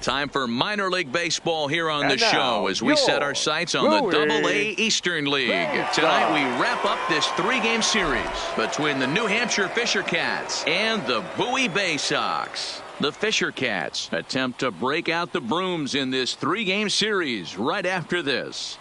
Time for minor league baseball here on the show as we set our sights on the Double-A Eastern League. Tonight we wrap up this 3-game series between the New Hampshire Fisher Cats and the Bowie Bay Sox. The Fisher Cats attempt to break out the brooms in this 3-game series right after this.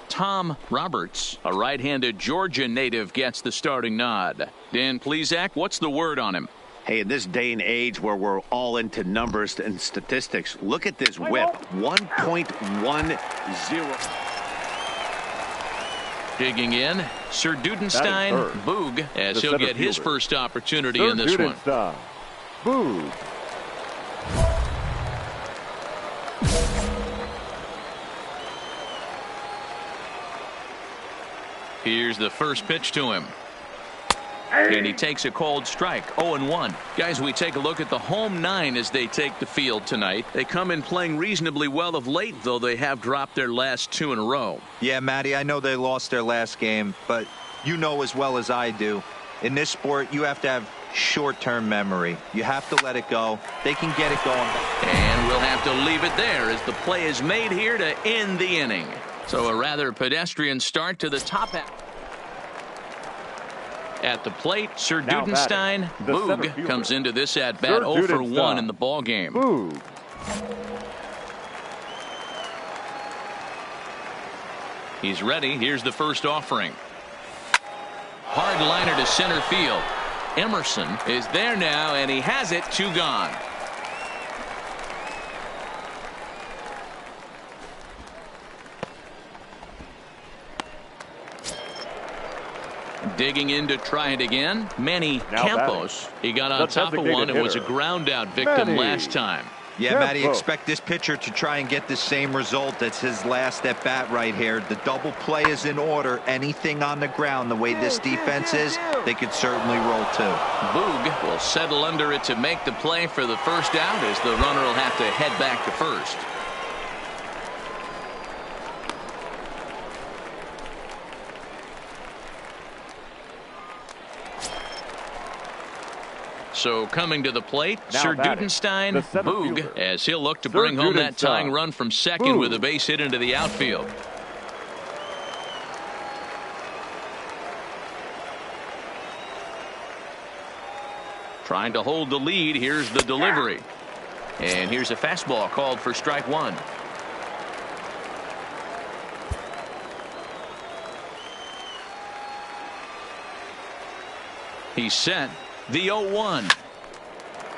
Tom Roberts, a right-handed Georgia native, gets the starting nod. Dan Plesac, what's the word on him? Hey, in this day and age where we're all into numbers and statistics, look at this whip, 1.10. Digging in, Sir Dudenstein Boog, as he'll get his first opportunity in this one. Boog. Here's the first pitch to him. And he takes a cold strike, 0-1. Guys, we take a look at the home 9 as they take the field tonight. They come in playing reasonably well of late, though they have dropped their last 2 in a row. Yeah, Matty, I know they lost their last game, but you know as well as I do, in this sport, you have to have short-term memory. You have to let it go. They can get it going. And we'll have to leave it there as the play is made here to end the inning. So a rather pedestrian start to the top half. At the plate, Sir Dudenstein Boog comes into this at-bat 0 for 1 in the ball game. Boog. He's ready. Here's the first offering. Hard liner to center field. Emerson is there now, and he has it. 2 gone. Digging in to try it again, Manny Campos. He got on top of one and was a ground out victim last time. Yeah, Matty, expect this pitcher to try and get the same result. That's his last at bat right here. The double play is in order. Anything on the ground, the way this defense is, they could certainly roll too. Boog will settle under it to make the play for the first out as the runner will have to head back to first. So coming to the plate, Sir Dudenstein Boog, as he'll look to bring home that tying run from second with a base hit into the outfield. Trying to hold the lead. Here's the delivery. And here's a fastball called for strike 1. He's set. The 0-1.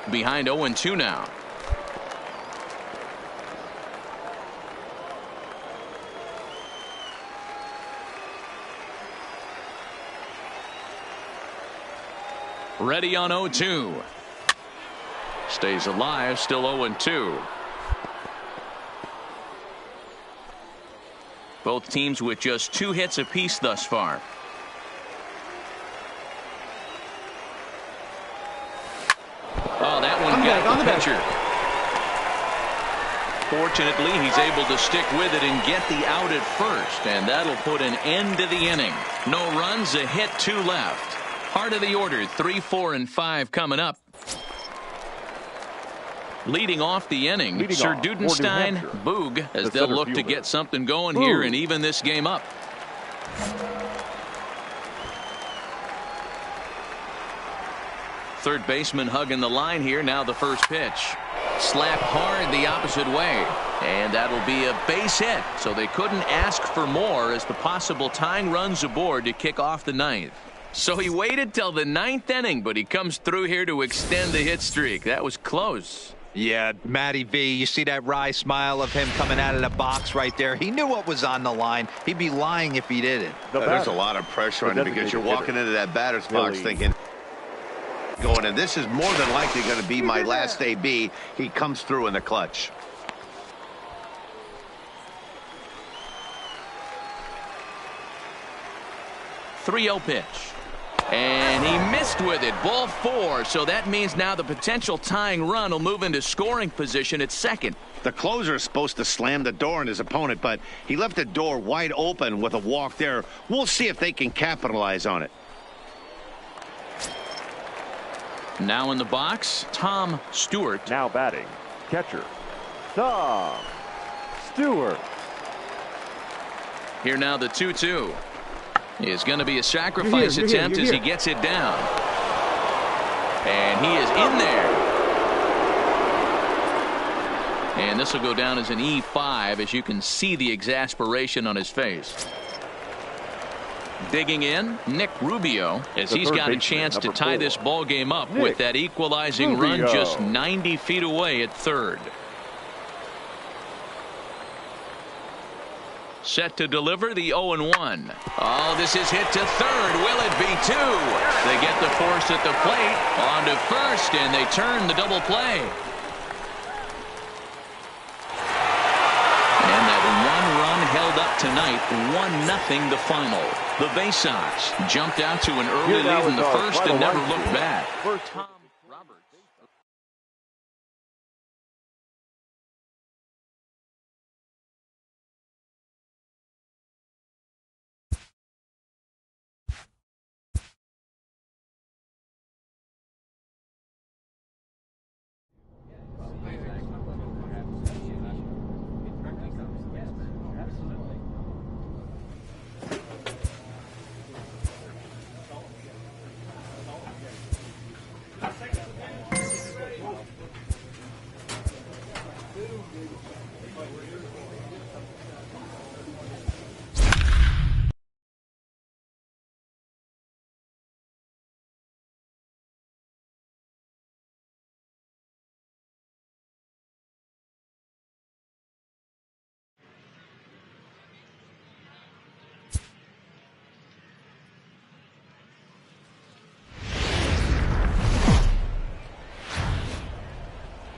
Behind 0-2 now. Ready on 0-2. Stays alive, still 0-2. Both teams with just 2 hits apiece thus far. Oh, that one got the pitcher. Fortunately, he's able to stick with it and get the out at first, and that'll put an end to the inning. No runs, a hit, 2 left. Heart of the order, 3, 4, and 5 coming up. Leading off the inning, Sir Dudenstein Boog, as they'll look to get something going here and even this game up. Third baseman hugging the line here. Now the first pitch. Slap hard the opposite way. And that'll be a base hit. So they couldn't ask for more as the possible tying runs aboard to kick off the 9th. So he waited till the 9th inning, but he comes through here to extend the hit streak. That was close. Yeah, Matty V, you see that wry smile of him coming out of the box right there. He knew what was on the line. He'd be lying if he didn't. There's a lot of pressure on him because you're walking into that batter's box thinking, going, and this is more than likely going to be my last AB. He comes through in the clutch. 3-0 pitch. And he missed with it. Ball 4. So that means now the potential tying run will move into scoring position at second. The closer is supposed to slam the door on his opponent, but he left the door wide open with a walk there. We'll see if they can capitalize on it. Now in the box, Tom Stewart. Now batting, catcher, Tom Stewart. Here now the 2-2. Is going to be a sacrifice attempt as he gets it down. And he is in there. And this will go down as an E5 as you can see the exasperation on his face. Digging in, Nick Rubio, as he's got a chance to tie this ball game up with that equalizing run just 90 feet away at third. Set to deliver the 0-1. Oh, this is hit to third. Will it be 2? They get the force at the plate. On to first, and they turn the double play. And that one run held up tonight. 1-0 the final. The Bay Sox jumped out to an early lead in the first and never looked back. For Tom Roberts.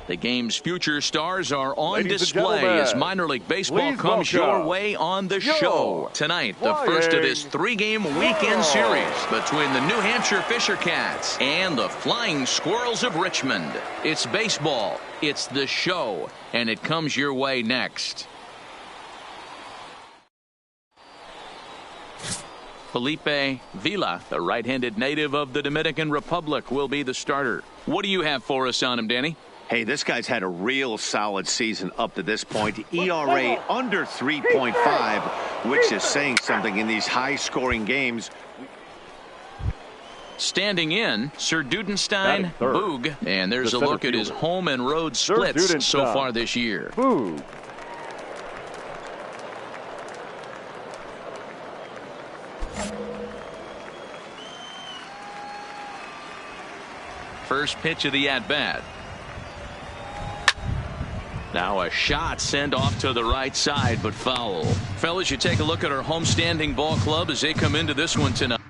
The game's future stars are on display as minor league baseball comes your way on the show. Tonight, the first of this 3-game weekend series between the New Hampshire Fisher Cats and the Flying Squirrels of Richmond. It's baseball, it's the show, and it comes your way next. Felipe Vila, the right-handed native of the Dominican Republic, will be the starter. What do you have for us on him, Danny? Hey, this guy's had a real solid season up to this point. ERA under 3.5, which is saying something in these high-scoring games. Standing in, Sir Dudenstein Boog. And there's a look at his home and road splits so far this year. Boog. First pitch of the at-bat. Now a shot sent off to the right side, but foul. Fellas, you take a look at our homestanding ball club as they come into this one tonight.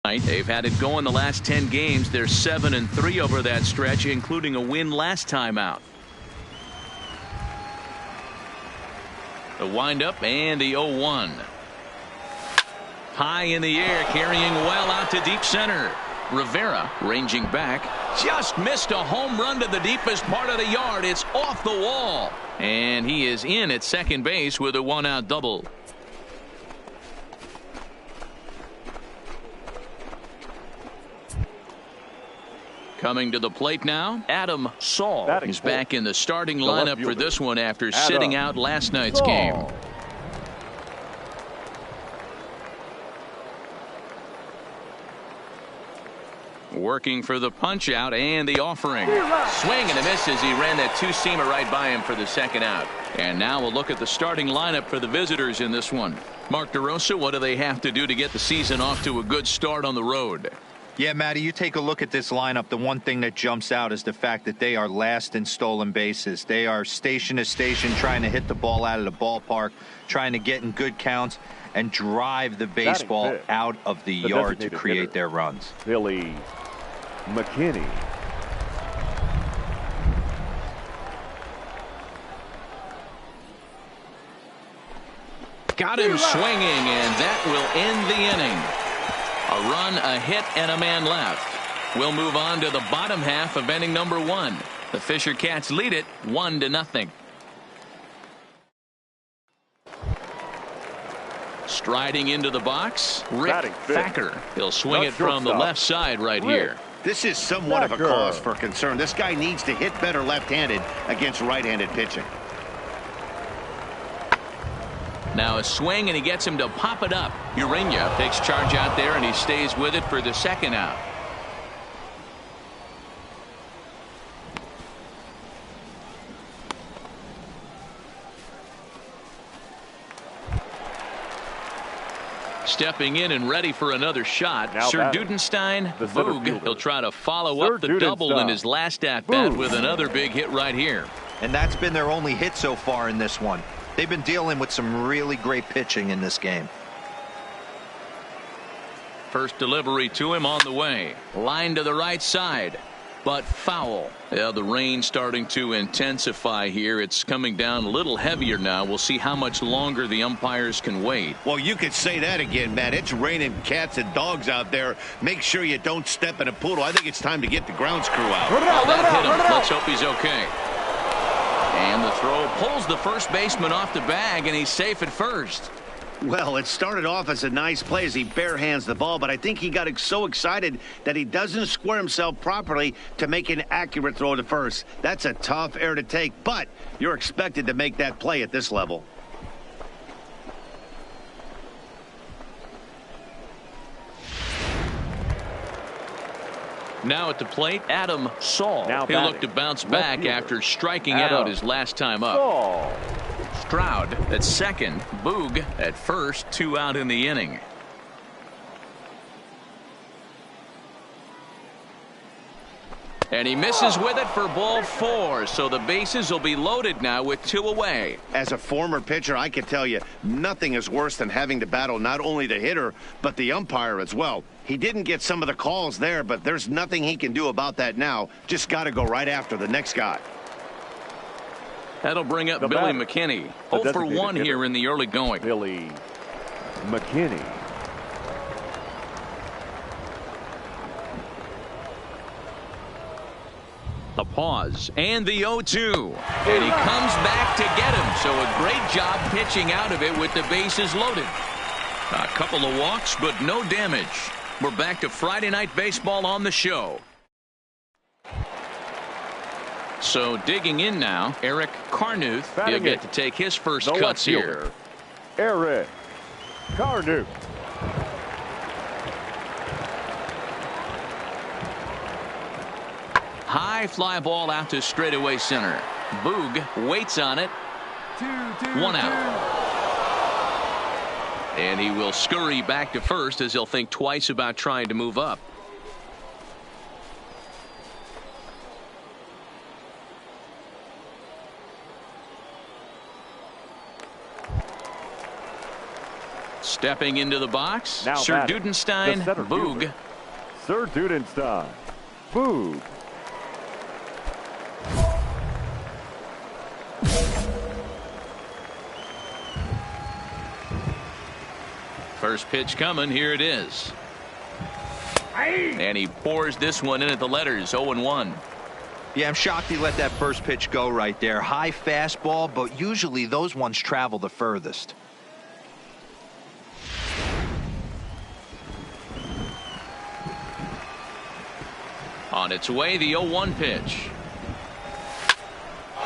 They've had it going the last 10 games. They're 7-3 over that stretch, including a win last time out. The windup and the 0-1. High in the air, carrying well out to deep center. Rivera ranging back. Just missed a home run to the deepest part of the yard. It's off the wall. And he is in at second base with a 1-out double. Coming to the plate now, Adam Saul is back in the starting lineup for this one after sitting out last night's game. Working for the punch out and the offering. Swing and a miss as he ran that two-seamer right by him for the second out. And now we'll look at the starting lineup for the visitors in this one. Mark DeRosa, what do they have to do to get the season off to a good start on the road? Yeah, Matty, you take a look at this lineup. The one thing that jumps out is the fact that they are last in stolen bases. They are station to station trying to hit the ball out of the ballpark, trying to get in good counts and drive the baseball out of the yard to create their runs. Billy McKinney. Got him swinging, and that will end the inning. A run, a hit, and a man left. We'll move on to the bottom half of inning number 1. The Fisher Cats lead it 1-0. Striding into the box, Rick Thacker. He'll swing it from the left side right here. This is somewhat of a cause for concern. This guy needs to hit better left-handed against right-handed pitching. Now a swing, and he gets him to pop it up. Urena takes charge out there, and he stays with it for the second out. Stepping in and ready for another shot, now Sir Dudenstein. Boog, he'll try to follow up the double in his last at-bat with another big hit right here. And that's been their only hit so far in this one. They've been dealing with some really great pitching in this game. First delivery to him on the way. Line to the right side, but foul. Yeah, the rain starting to intensify here. It's coming down a little heavier now. We'll see how much longer the umpires can wait. Well, you could say that again, Matt. It's raining cats and dogs out there. Make sure you don't step in a poodle. I think it's time to get the grounds crew out. Oh, that hit him. Let's hope he's okay. And the throw pulls the first baseman off the bag, and he's safe at first. Well, it started off as a nice play as he barehands the ball, but I think he got so excited that he doesn't square himself properly to make an accurate throw to first. That's a tough error to take, but you're expected to make that play at this level. Now at the plate, Adam Saul. He'll look to bounce back after striking out his last time up. Stroud at second, Boog at first, 2 out in the inning. And he misses with it for ball 4, so the bases will be loaded now with 2 away. As a former pitcher, I can tell you nothing is worse than having to battle not only the hitter but the umpire as well. He didn't get some of the calls there, but there's nothing he can do about that now. Just got to go right after the next guy. That'll bring up Billy McKinney. 0 for 1 here in the early going. Billy McKinney. The pause and the 0-2. And he comes back to get him. So a great job pitching out of it with the bases loaded. A couple of walks, but no damage. We're back to Friday Night Baseball on the show. So digging in now, Eric Carnuth. He'll get to take his first cuts here. Eric Carnuth. High fly ball out to straightaway center. Boog waits on it. 1 out. And he will scurry back to first as he'll think twice about trying to move up. Stepping into the box, now Sir Dudenstein, Boog. Sir Dudenstein, Boog. First pitch coming. Here it is. And he pours this one in at the letters. 0-1. Yeah, I'm shocked he let that first pitch go right there. High fastball, but usually those ones travel the furthest. On its way, the 0-1 pitch.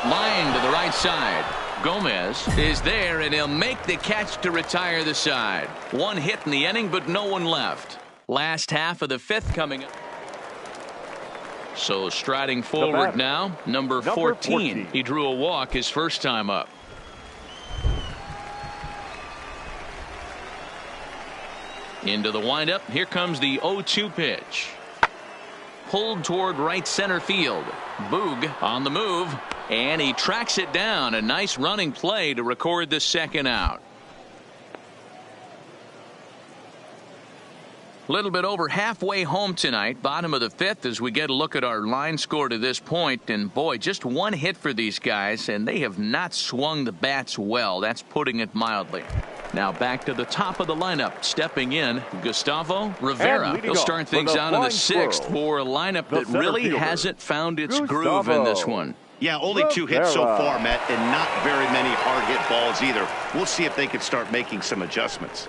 Line to the right side. Gomez is there, and he'll make the catch to retire the side. 1 hit in the inning, but no one left. Last half of the 5th coming up. So striding forward now, number 14. He drew a walk his first time up. Into the windup. Here comes the 0-2 pitch. pulled toward right center field. Boog on the move, and he tracks it down. A nice running play to record the second out. A little bit over halfway home tonight, bottom of the fifth, as we get a look at our line score to this point. And boy, just one hit for these guys, and they have not swung the bats well. That's putting it mildly. Now back to the top of the lineup. Stepping in, Gustavo Rivera. He'll start things out in the sixth for a lineup that really hasn't found its groove in this one. Yeah, only 2 hits so far, Matt, and not very many hard hit balls either. We'll see if they can start making some adjustments.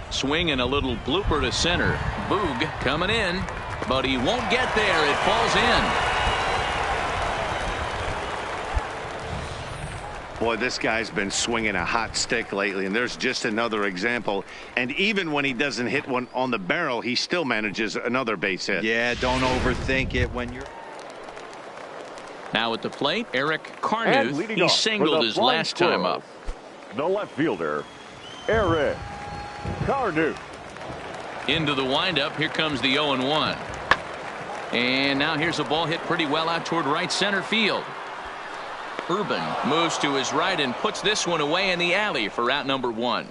Swing and a little blooper to center. Boog coming in, but he won't get there. It falls in. Boy, this guy's been swinging a hot stick lately, and there's just another example. And even when he doesn't hit one on the barrel, he still manages another base hit. Yeah, don't overthink it when you're... Now at the plate, Eric Carnuth. He singled his last time up. The left fielder, Eric Carnuth. Into the windup. Here comes the 0-1. And now here's a ball hit pretty well out toward right center field. Urban moves to his right and puts this one away in the alley for out number 1.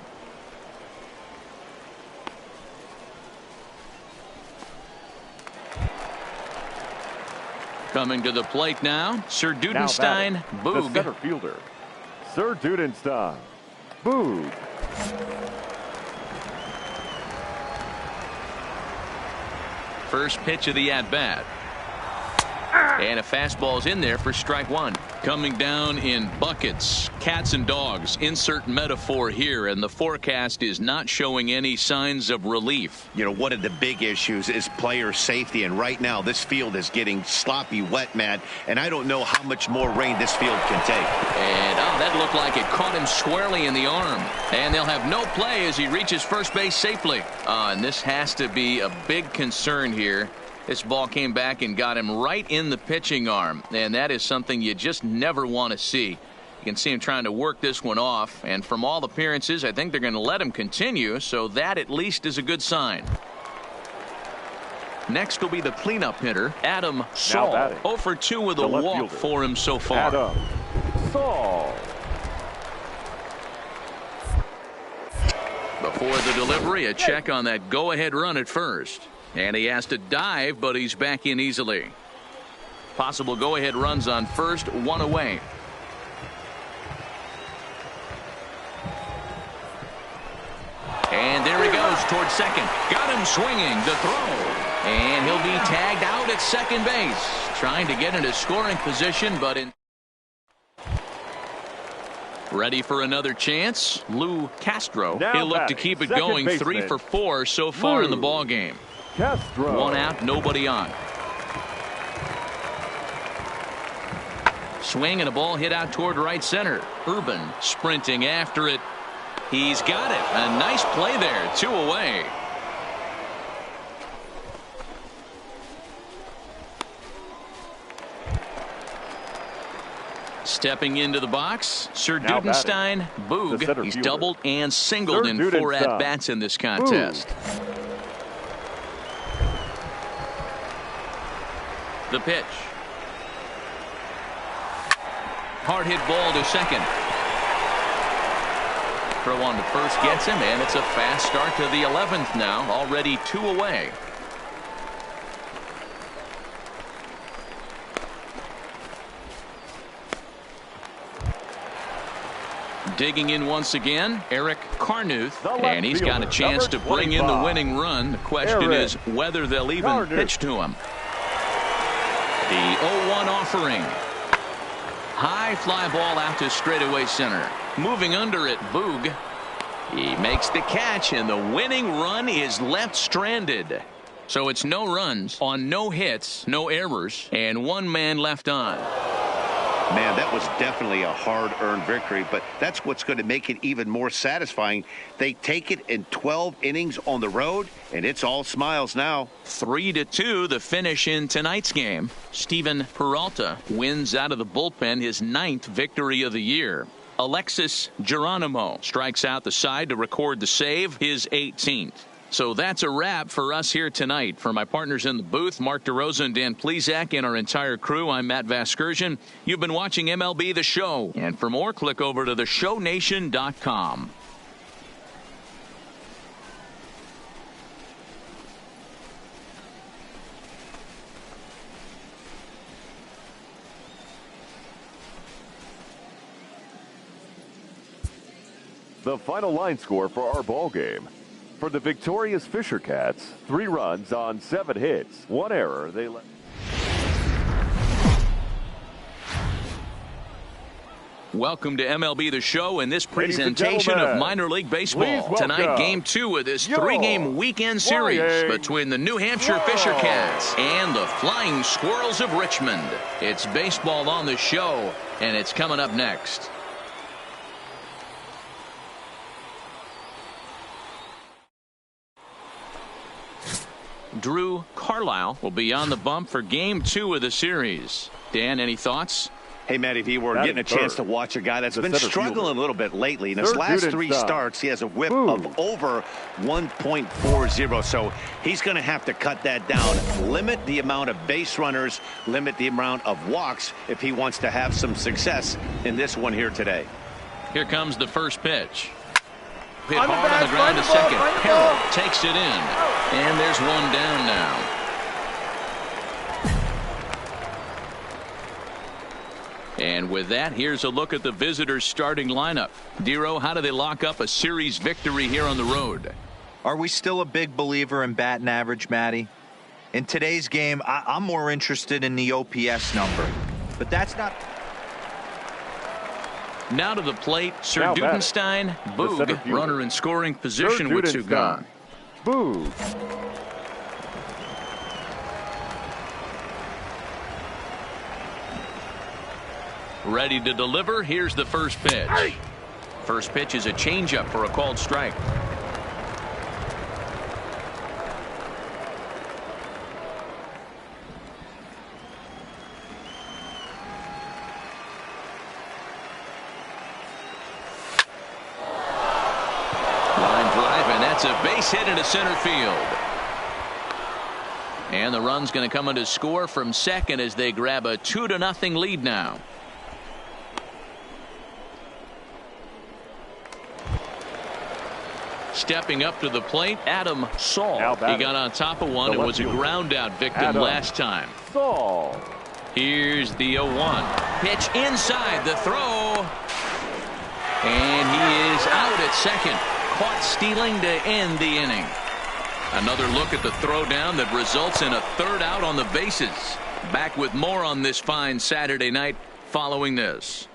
Coming to the plate now, Sir Dudenstein. Boog. The center fielder, Sir Dudenstein. Boog. First pitch of the at-bat. And a fastball's in there for strike 1. Coming down in buckets, cats and dogs. Insert metaphor here, and the forecast is not showing any signs of relief. You know, one of the big issues is player safety, and right now this field is getting sloppy wet, Matt, and I don't know how much more rain this field can take. And that looked like it caught him squarely in the arm. And they'll have no play as he reaches first base safely. And this has to be a big concern here. This ball came back and got him right in the pitching arm, and that is something you just never want to see. You can see him trying to work this one off, and from all appearances, I think they're going to let him continue, so that at least is a good sign. Next will be the cleanup hitter, Adam Saul. 0 for 2 with a walk for him so far. Adam Saul. Before the delivery, a check on that go-ahead run at first. And he has to dive, but he's back in easily. Possible go-ahead runs on first, 1 away. And there he goes towards second. Got him swinging. The throw. And he'll be tagged out at second base. Trying to get into scoring position, but in... Ready for another chance. Lou Castro. He'll look to keep it going. 3 for 4 so far in the ball game. Castro. 1 out, nobody on. Swing and a ball hit out toward right center. Urban sprinting after it. He's got it. A nice play there. 2 away. Stepping into the box, Sir Dudenstein. Boog. He's doubled and singled in 4 at-bats in this contest. The pitch. Hard hit ball to second. Throw on to first gets him, and it's a fast start to the 11th now. Already 2 away. Digging in once again, Eric Carnuth, and he's got a chance to bring in the winning run. The question is whether they'll even pitch to him. The 0-1 offering. High fly ball out to straightaway center. Moving under it, Boog. He makes the catch, and the winning run is left stranded. So it's no runs on no hits, no errors, and 1 man left on. Man, that was definitely a hard-earned victory, but that's what's going to make it even more satisfying. They take it in 12 innings on the road, and it's all smiles now. 3-2 the finish in tonight's game. Steven Peralta wins out of the bullpen his 9th victory of the year. Alexis Geronimo strikes out the side to record the save, his 18th. So that's a wrap for us here tonight. For my partners in the booth, Mark DeRosa and Dan Plesac, and our entire crew, I'm Matt Vasgersian. You've been watching MLB The Show. And for more, click over to theshownation.com. The final line score for our ball game. For the victorious Fisher Cats, 3 runs on 7 hits, 1 error. They let. Welcome to MLB The Show and this presentation of minor league baseball. Tonight, game 2 of this 3-game weekend series between the New Hampshire Fisher Cats and the Flying Squirrels of Richmond. It's baseball on the show, and it's coming up next. Drew Carlisle will be on the bump for game 2 of the series. Dan, any thoughts? Hey, Matt, if you were getting a chance to watch a guy that's been struggling a little bit lately, in his last 3 starts, he has a whip of over 1.40, so he's going to have to cut that down, limit the amount of base runners, limit the amount of walks if he wants to have some success in this one here today. Here comes the first pitch. Hit hard on the ground to second. Harold takes it in. And there's one down now. And with that, here's a look at the visitors' starting lineup. Dero, how do they lock up a series victory here on the road? Are we still a big believer in batting average, Matty? In today's game, I'm more interested in the OPS number. But that's not... Now to the plate, Sir Dudenstein. Boog, runner in scoring position with 2 gone. Boog. Ready to deliver. Here's the first pitch. First pitch is a changeup for a called strike. It's a base hit into center field. And the run's going to come in to score from second as they grab a 2-0 lead now. Stepping up to the plate, Adam Saul. He got on top of one and was a ground out victim last time. Saul. Here's the 0-1. Pitch inside the throw. And he is out at second. Caught stealing to end the inning. Another look at the throwdown that results in a 3rd out on the bases. Back with more on this fine Saturday night following this.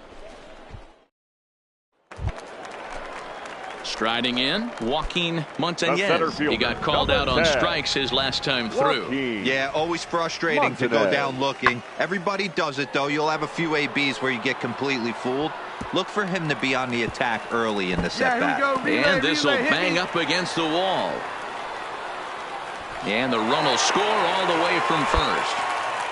Striding in, Joaquin Montañez. He got called out on strikes his last time through. Yeah, always frustrating to go down looking. Everybody does it, though. You'll have a few ABs where you get completely fooled. Look for him to be on the attack early in the setback. And this will bang up against the wall. And the run will score all the way from first.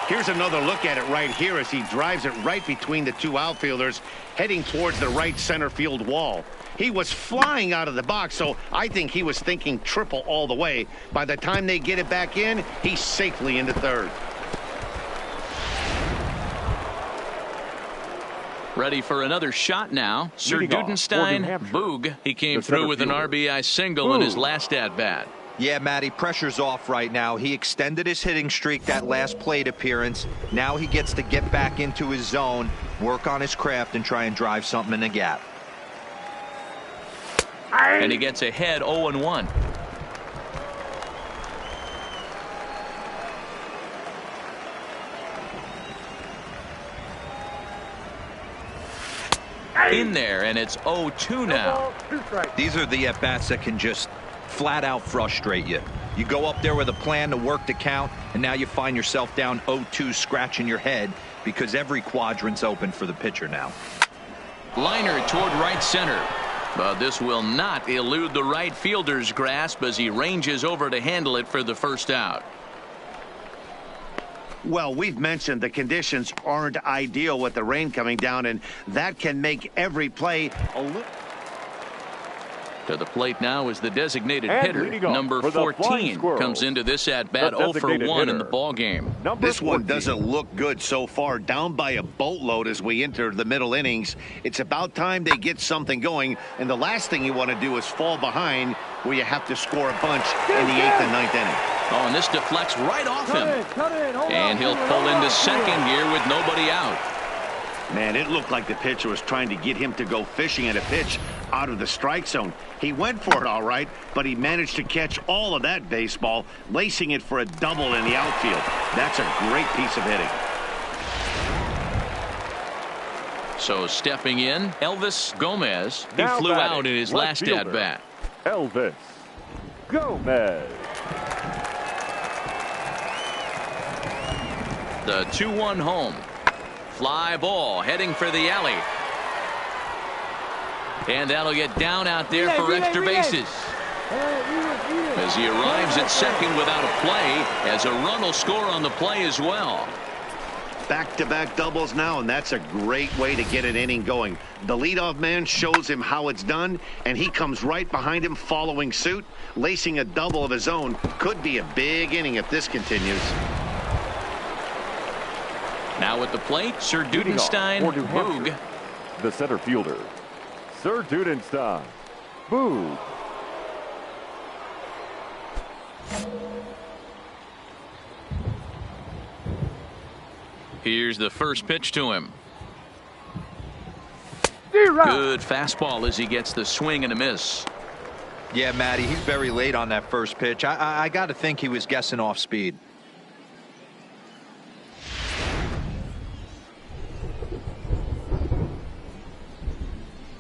Here's another look at it right here as he drives it right between the 2 outfielders, heading towards the right center field wall. He was flying out of the box, so I think he was thinking triple all the way. By the time they get it back in, he's safely into third. Ready for another shot now. Sir Dudenstein. Boog. He came through with an RBI single in his last at-bat. Yeah, Matty, pressure's off right now. He extended his hitting streak that last plate appearance. Now he gets to get back into his zone, work on his craft, and try and drive something in the gap. And he gets ahead 0-1. In there, and it's 0-2 now. These are the at-bats that can just flat out frustrate you. You go up there with a plan to work the count, and now you find yourself down 0-2 scratching your head because every quadrant's open for the pitcher now. Liner toward right center. But this will not elude the right fielder's grasp as he ranges over to handle it for the first out. Well, we've mentioned the conditions aren't ideal with the rain coming down, and that can make every play a little... To the plate now is the designated And hitter, number 14, comes into this at-bat 0 for 1 in the ball game. This one doesn't look good so far. Down by a boatload as we enter the middle innings. It's about time they get something going, and the last thing you want to do is fall behind where you have to score a bunch in the 8th and 9th inning. Oh, and this deflects right off him. And he'll pull into second here with nobody out. Man, it looked like the pitcher was trying to get him to go fishing at a pitch out of the strike zone. He went for it all right, but he managed to catch all of that baseball, lacing it for a double in the outfield. That's a great piece of hitting. So stepping in, Elvis Gomez. He Now flew batting, out in his left last fielder, at-bat. Elvis Gomez. The 2-1 home. Fly ball heading for the alley. And that'll get down out there for extra bases. As he arrives at second without a play, as a run will score on the play as well. Back-to-back doubles now, and that's a great way to get an inning going. The leadoff man shows him how it's done, and he comes right behind him following suit, lacing a double of his own. Could be a big inning if this continues. Now at the plate, Sir Dudenstein, Boog. The center fielder, Sir Dudenstein, Boog. Here's the first pitch to him. Good fastball as he gets the swing and a miss. Yeah, Matty, he's very late on that first pitch. I got to think he was guessing off speed.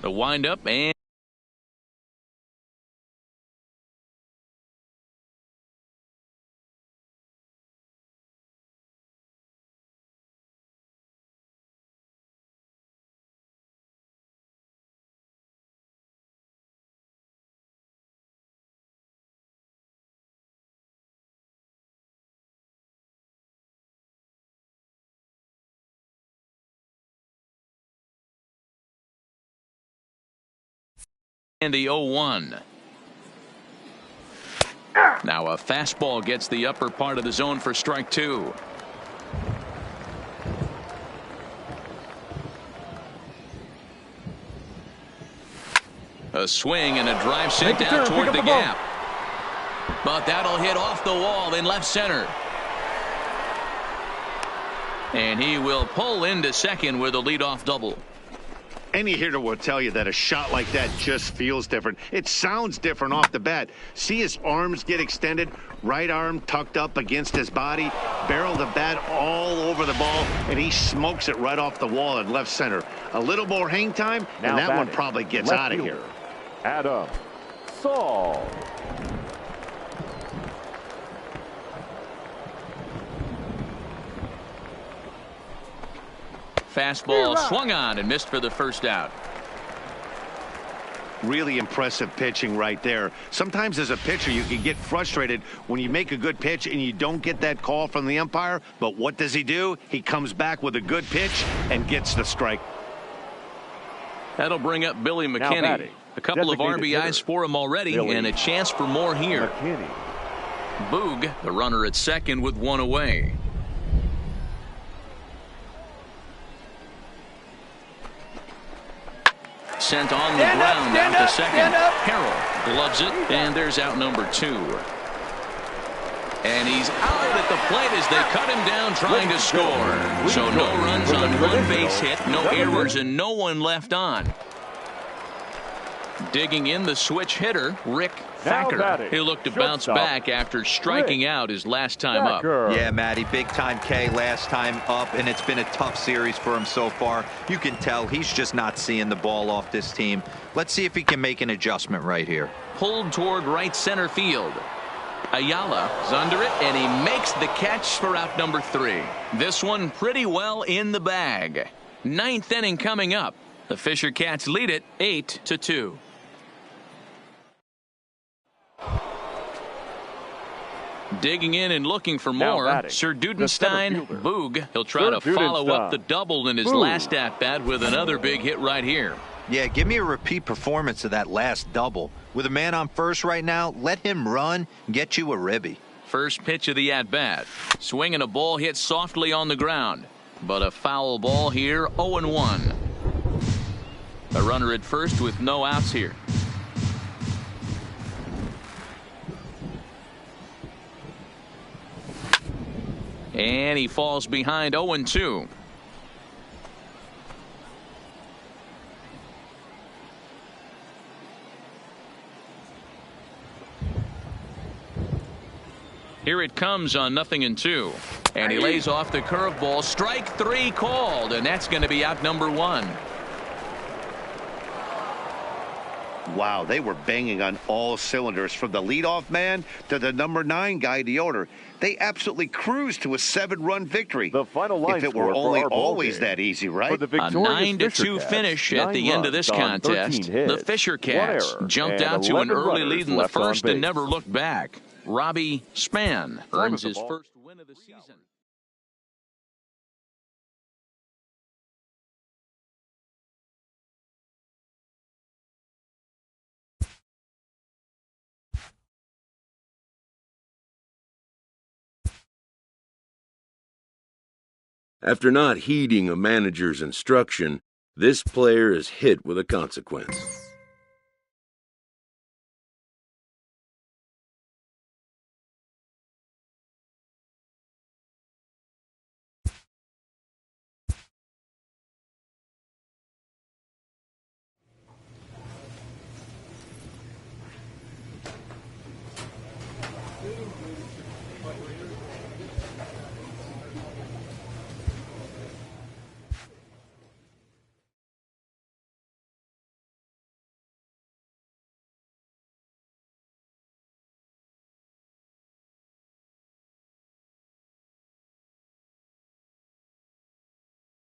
The windup and the 0-1. Now a fastball gets the upper part of the zone for strike two. A swing and a drive sent out toward the gap. But that'll hit off the wall in left center. And he will pull into second with a leadoff double. Any hitter will tell you that a shot like that just feels different. It sounds different off the bat. See his arms get extended, right arm tucked up against his body, barrel the bat all over the ball, and he smokes it right off the wall in left center. A little more hang time, and that one probably gets out of here. Adam Saul. Fastball swung on and missed for the first out. Really impressive pitching right there. Sometimes as a pitcher you can get frustrated when you make a good pitch and you don't get that call from the umpire. But what does he do? He comes back with a good pitch and gets the strike. That'll bring up Billy McKinney. A couple of RBIs for him already, and a chance for more here. Boog, the runner at second with one away. Sent on the ground down to second. Harrell gloves it, and there's out number two. And he's out at the plate as they cut him down trying to score. So no runs on one base hit, no errors, and no one left on. Digging in the switch hitter, Rick Thacker. He looked to bounce back after striking out his last time up. Yeah, Matty, big time K last time up, and it's been a tough series for him so far. You can tell he's just not seeing the ball off this team. Let's see if he can make an adjustment right here. Pulled toward right center field. Ayala is under it, and he makes the catch for out number 3. This one pretty well in the bag. 9th inning coming up. The Fisher Cats lead it 8-2. Digging in and looking for more. Sir Dudenstein, Boog. He'll try to follow up the double in his last at-bat with another big hit right here. Yeah, give me a repeat performance of that last double. With a man on first right now, let him run, get you a ribby. First pitch of the at-bat. Swinging a ball hit softly on the ground. But a foul ball here, 0-1. A runner at first with no outs here. And he falls behind 0-2. Here it comes on 0-2. And he lays off the curveball. Strike 3 called, and that's going to be out number 1. Wow, they were banging on all cylinders, from the leadoff man to the number 9 guy, the owner. They absolutely cruised to a 7-run victory. The final line if it were only always game. That easy, right? A 9-2 finish at the end of this contest. The Fisher Cats jumped out to an early lead in the first and never looked back. Robbie Spann earns his first win of the season. After not heeding a manager's instruction, this player is hit with a consequence.